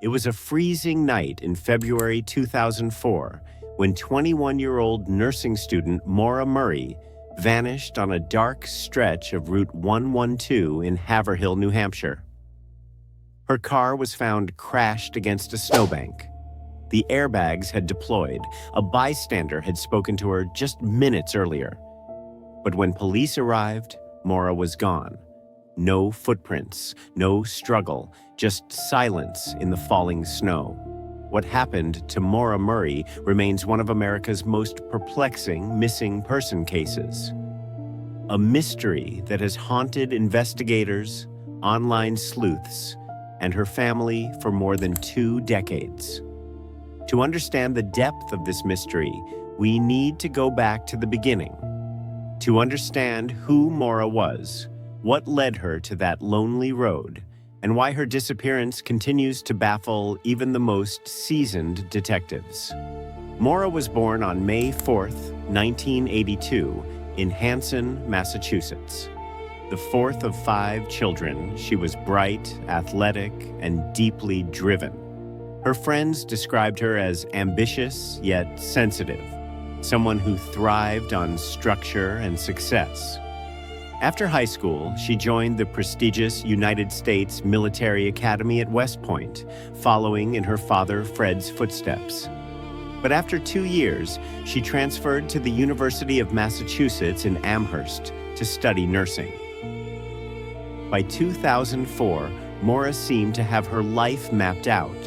It was a freezing night in February 2004 when 21-year-old nursing student Maura Murray vanished on a dark stretch of Route 112 in Haverhill, New Hampshire. Her car was found crashed against a snowbank. The airbags had deployed. A bystander had spoken to her just minutes earlier. But when police arrived, Maura was gone. No footprints, no struggle, just silence in the falling snow. What happened to Maura Murray remains one of America's most perplexing missing person cases. A mystery that has haunted investigators, online sleuths, and her family for more than 2 decades. To understand the depth of this mystery, we need to go back to the beginning. To understand who Maura was, what led her to that lonely road, and why her disappearance continues to baffle even the most seasoned detectives. Maura was born on May 4th, 1982, in Hanson, Massachusetts. The fourth of 5 children, she was bright, athletic, and deeply driven. Her friends described her as ambitious yet sensitive, someone who thrived on structure and success. After high school, she joined the prestigious United States Military Academy at West Point, following in her father Fred's footsteps. But after 2 years, she transferred to the University of Massachusetts in Amherst to study nursing. By 2004, Maura seemed to have her life mapped out.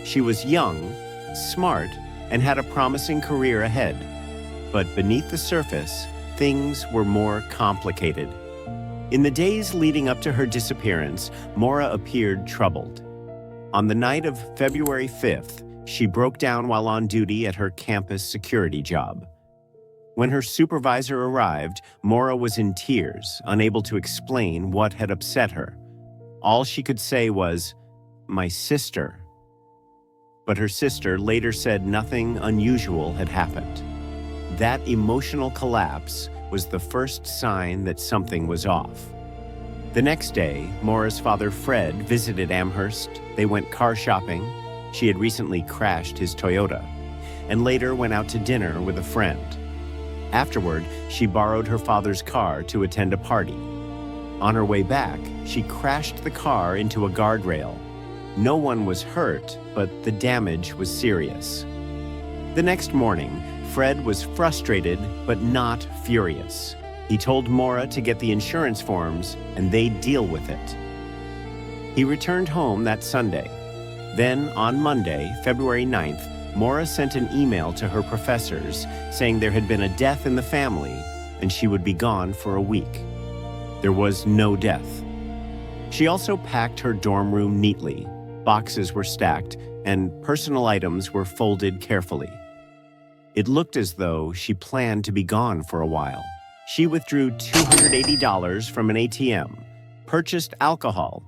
She was young, smart, and had a promising career ahead. But beneath the surface, things were more complicated. In the days leading up to her disappearance, Maura appeared troubled. On the night of February 5th, she broke down while on duty at her campus security job. When her supervisor arrived, Maura was in tears, unable to explain what had upset her. All she could say was, "My sister." But her sister later said nothing unusual had happened. That emotional collapse was the first sign that something was off. The next day, Maura's father Fred visited Amherst. They went car shopping. She had recently crashed his Toyota, and later went out to dinner with a friend. Afterward, she borrowed her father's car to attend a party. On her way back, she crashed the car into a guardrail. No one was hurt, but the damage was serious. The next morning, Fred was frustrated but not furious. He told Maura to get the insurance forms and they'd deal with it. He returned home that Sunday. Then, on Monday, February 9th, Maura sent an email to her professors saying there had been a death in the family and she would be gone for a week. There was no death. She also packed her dorm room neatly. Boxes were stacked and personal items were folded carefully. It looked as though she planned to be gone for a while. She withdrew $280 from an ATM, purchased alcohol,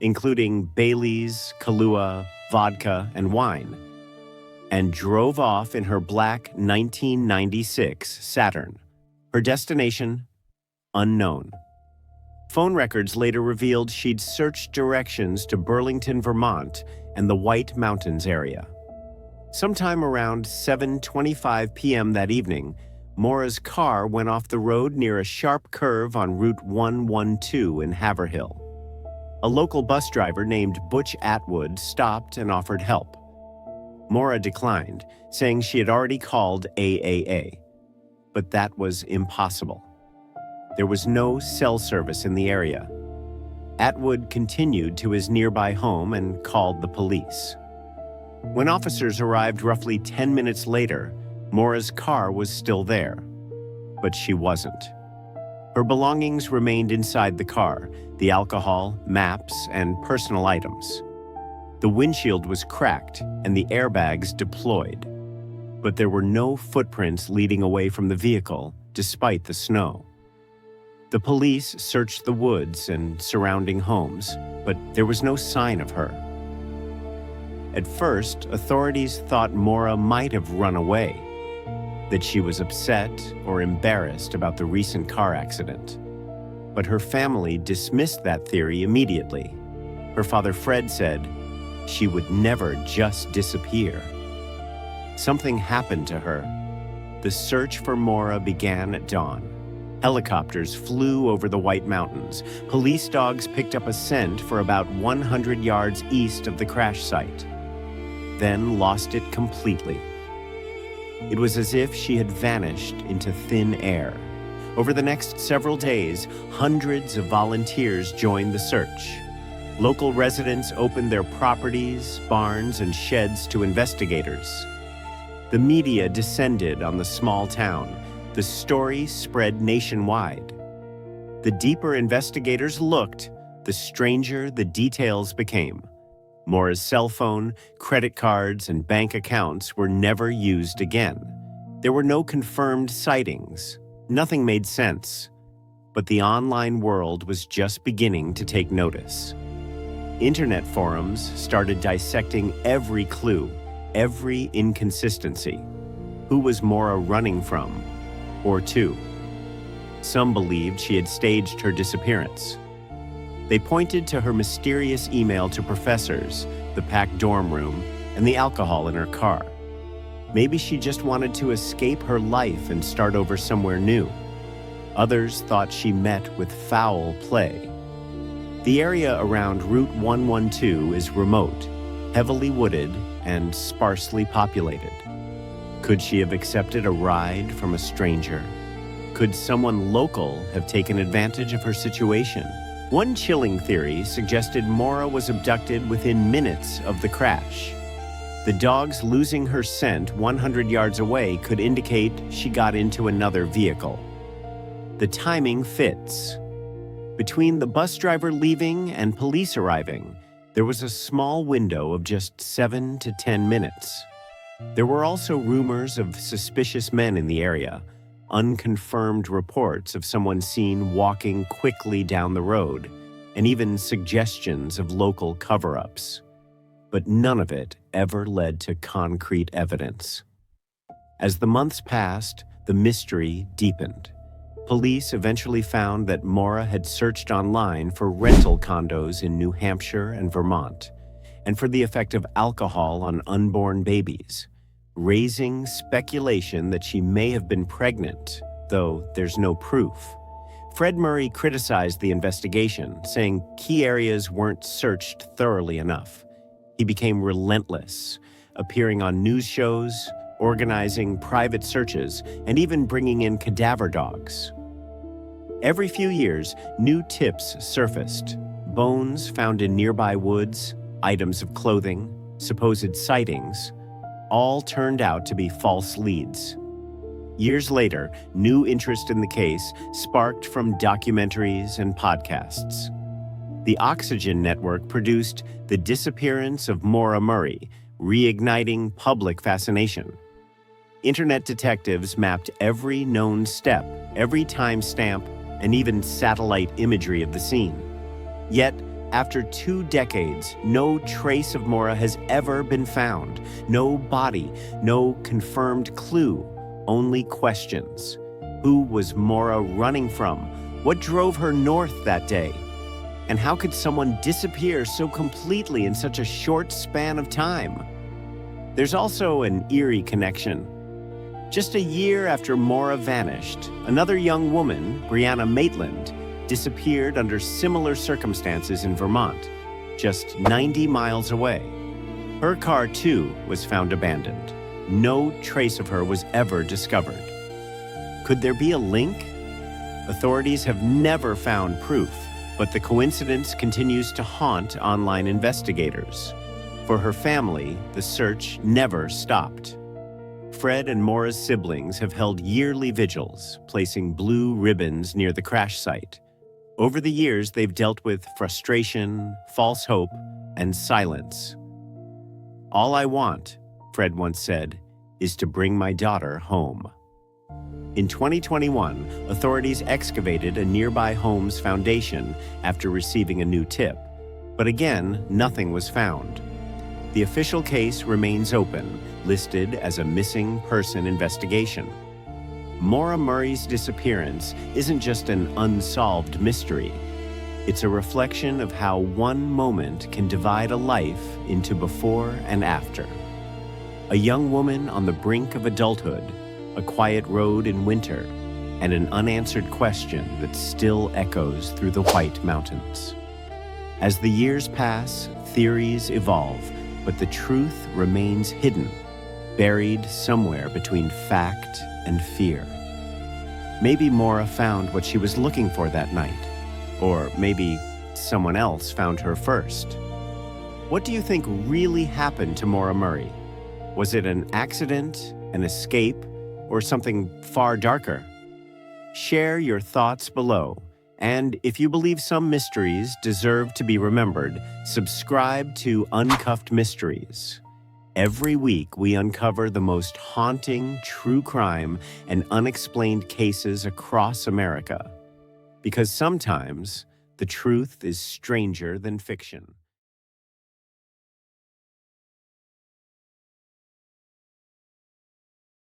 including Bailey's, Kahlua, vodka, and wine, and drove off in her black 1996 Saturn. Her destination, unknown. Phone records later revealed she'd searched directions to Burlington, Vermont, and the White Mountains area. Sometime around 7:25 p.m. that evening, Maura's car went off the road near a sharp curve on Route 112 in Haverhill. A local bus driver named Butch Atwood stopped and offered help. Maura declined, saying she had already called AAA. But that was impossible. There was no cell service in the area. Atwood continued to his nearby home and called the police. When officers arrived roughly 10 minutes later, Maura's car was still there. But she wasn't. Her belongings remained inside the car, the alcohol, maps, and personal items. The windshield was cracked and the airbags deployed. But there were no footprints leading away from the vehicle, despite the snow. The police searched the woods and surrounding homes, but there was no sign of her. At first, authorities thought Maura might have run away, that she was upset or embarrassed about the recent car accident. But her family dismissed that theory immediately. Her father Fred said, she would never just disappear. Something happened to her. The search for Maura began at dawn. Helicopters flew over the White Mountains. Police dogs picked up a scent for about 100 yards east of the crash site, then lost it completely. It was as if she had vanished into thin air. Over the next several days, hundreds of volunteers joined the search. Local residents opened their properties, barns, and sheds to investigators. The media descended on the small town. The story spread nationwide. The deeper investigators looked, the stranger the details became. Maura's cell phone, credit cards, and bank accounts were never used again. There were no confirmed sightings. Nothing made sense. But the online world was just beginning to take notice. Internet forums started dissecting every clue, every inconsistency. Who was Maura running from? Or to? Some believed she had staged her disappearance. They pointed to her mysterious email to professors, the packed dorm room, and the alcohol in her car. Maybe she just wanted to escape her life and start over somewhere new. Others thought she met with foul play. The area around Route 112 is remote, heavily wooded, and sparsely populated. Could she have accepted a ride from a stranger? Could someone local have taken advantage of her situation? One chilling theory suggested Maura was abducted within minutes of the crash. The dogs losing her scent 100 yards away could indicate she got into another vehicle. The timing fits. Between the bus driver leaving and police arriving, there was a small window of just 7 to 10 minutes. There were also rumors of suspicious men in the area, unconfirmed reports of someone seen walking quickly down the road, and even suggestions of local cover-ups. But none of it ever led to concrete evidence. As the months passed, the mystery deepened. Police eventually found that Maura had searched online for rental condos in New Hampshire and Vermont, and for the effect of alcohol on unborn babies, raising speculation that she may have been pregnant, though there's no proof. Fred Murray criticized the investigation, saying key areas weren't searched thoroughly enough. He became relentless, appearing on news shows, organizing private searches, and even bringing in cadaver dogs. Every few years, new tips surfaced. Bones found in nearby woods, items of clothing, supposed sightings, all turned out to be false leads. Years later, new interest in the case sparked from documentaries and podcasts. The Oxygen Network produced The Disappearance of Maura Murray, reigniting public fascination. Internet detectives mapped every known step, every timestamp, and even satellite imagery of the scene. Yet, after 2 decades, no trace of Maura has ever been found. No body, no confirmed clue, only questions. Who was Maura running from? What drove her north that day? And how could someone disappear so completely in such a short span of time? There's also an eerie connection. Just a year after Maura vanished, another young woman, Brianna Maitland, disappeared under similar circumstances in Vermont, just 90 miles away. Her car, too, was found abandoned. No trace of her was ever discovered. Could there be a link? Authorities have never found proof, but the coincidence continues to haunt online investigators. For her family, the search never stopped. Fred and Maura's siblings have held yearly vigils, placing blue ribbons near the crash site. Over the years, they've dealt with frustration, false hope, and silence. "All I want," Fred once said, "is to bring my daughter home." In 2021, authorities excavated a nearby home's foundation after receiving a new tip. But again, nothing was found. The official case remains open, listed as a missing person investigation. Maura Murray's disappearance isn't just an unsolved mystery. It's a reflection of how one moment can divide a life into before and after. A young woman on the brink of adulthood, a quiet road in winter, and an unanswered question that still echoes through the White Mountains. As the years pass, theories evolve, but the truth remains hidden, buried somewhere between fact and fear. Maybe Maura found what she was looking for that night, or maybe someone else found her first. What do you think really happened to Maura Murray? Was it an accident, an escape, or something far darker? Share your thoughts below, and if you believe some mysteries deserve to be remembered, subscribe to Uncuffed Mysteries. Every week, we uncover the most haunting true crime and unexplained cases across America. Because sometimes the truth is stranger than fiction.